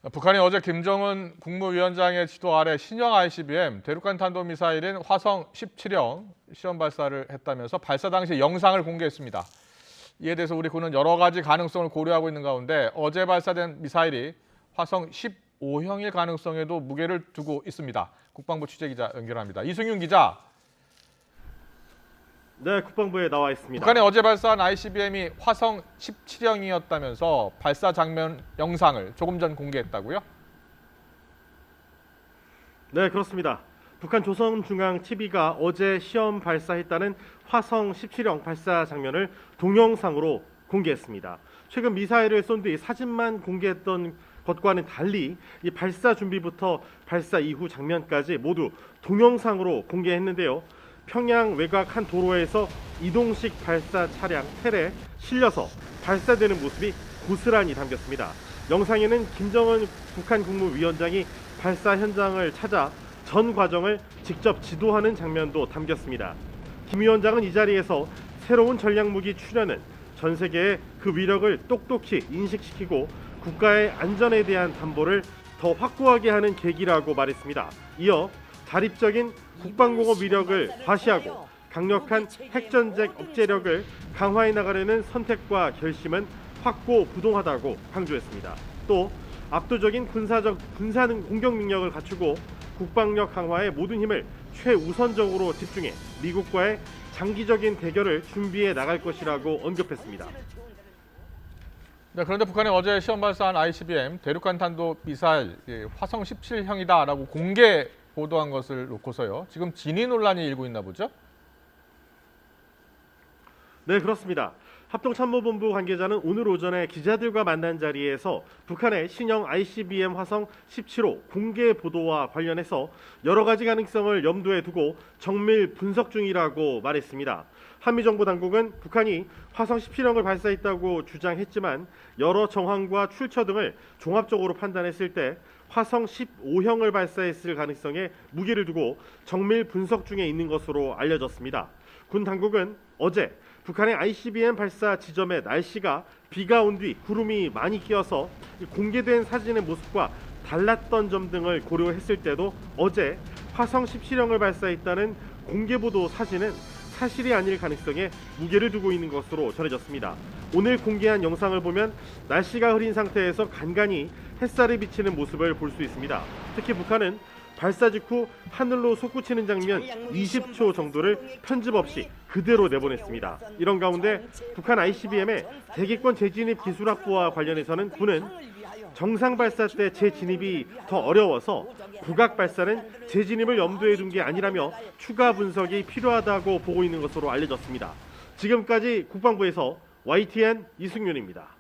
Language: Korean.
북한이 어제 김정은 국무위원장의 지도 아래 신형 ICBM 대륙간 탄도미사일인 화성 17형 시험 발사를 했다면서 발사 당시 영상을 공개했습니다. 이에 대해서 우리 군은 여러 가지 가능성을 고려하고 있는 가운데 어제 발사된 미사일이 화성 15형일 가능성에도 무게를 두고 있습니다. 국방부 취재기자 연결합니다. 이승윤 기자. 네, 국방부에 나와 있습니다. 북한이 어제 발사한 ICBM이 화성 17형이었다면서 발사 장면 영상을 조금 전 공개했다고요? 네, 그렇습니다. 북한 조선중앙TV가 어제 시험 발사했다는 화성 17형 발사 장면을 동영상으로 공개했습니다. 최근 미사일을 쏜 뒤 사진만 공개했던 것과는 달리 이 발사 준비부터 발사 이후 장면까지 모두 동영상으로 공개했는데요. 평양 외곽 한 도로에서 이동식 발사 차량 텔에 실려서 발사되는 모습이 고스란히 담겼습니다. 영상에는 김정은 북한 국무위원장이 발사 현장을 찾아 전 과정을 직접 지도하는 장면도 담겼습니다. 김 위원장은 이 자리에서 새로운 전략무기 출현은 전 세계에 그 위력을 똑똑히 인식시키고 국가의 안전에 대한 담보를 더 확고하게 하는 계기라고 말했습니다. 이어 자립적인 국방공업 위력을 과시하고 강력한 핵전쟁 억제력을 강화해 나가려는 선택과 결심은 확고부동하다고 강조했습니다. 또 압도적인 군사 공격 능력을 갖추고 국방력 강화에 모든 힘을 최우선적으로 집중해 미국과의 장기적인 대결을 준비해 나갈 것이라고 언급했습니다. 네, 그런데 북한이 어제 시험 발사한 ICBM 대륙간 탄도 미사일 화성 17형이다라고 공개 보도한 것을 놓고서요. 지금 진위 논란이 일고 있나 보죠? 네, 그렇습니다. 합동참모본부 관계자는 오늘 오전에 기자들과 만난 자리에서 북한의 신형 ICBM 화성 17호 공개 보도와 관련해서 여러 가지 가능성을 염두에 두고 정밀 분석 중이라고 말했습니다. 한미정보당국은 북한이 화성 17형을 발사했다고 주장했지만 여러 정황과 출처 등을 종합적으로 판단했을 때 화성 15형을 발사했을 가능성에 무게를 두고 정밀 분석 중에 있는 것으로 알려졌습니다. 군 당국은 어제 북한의 ICBM 발사 지점의 날씨가 비가 온 뒤 구름이 많이 끼어서 공개된 사진의 모습과 달랐던 점 등을 고려했을 때도 어제 화성 17형을 발사했다는 공개보도 사진은 사실이 아닐 가능성에 무게를 두고 있는 것으로 전해졌습니다. 오늘 공개한 영상을 보면 날씨가 흐린 상태에서 간간히 햇살이 비치는 모습을 볼 수 있습니다. 특히 북한은 발사 직후 하늘로 솟구치는 장면 20초 정도를 편집 없이 그대로 내보냈습니다. 이런 가운데 북한 ICBM의 대기권 재진입 기술 확보와 관련해서는 군은 정상 발사 때 재진입이 더 어려워서 국악 발사는 재진입을 염두에 둔 게 아니라며 추가 분석이 필요하다고 보고 있는 것으로 알려졌습니다. 지금까지 국방부에서 YTN 이승윤입니다.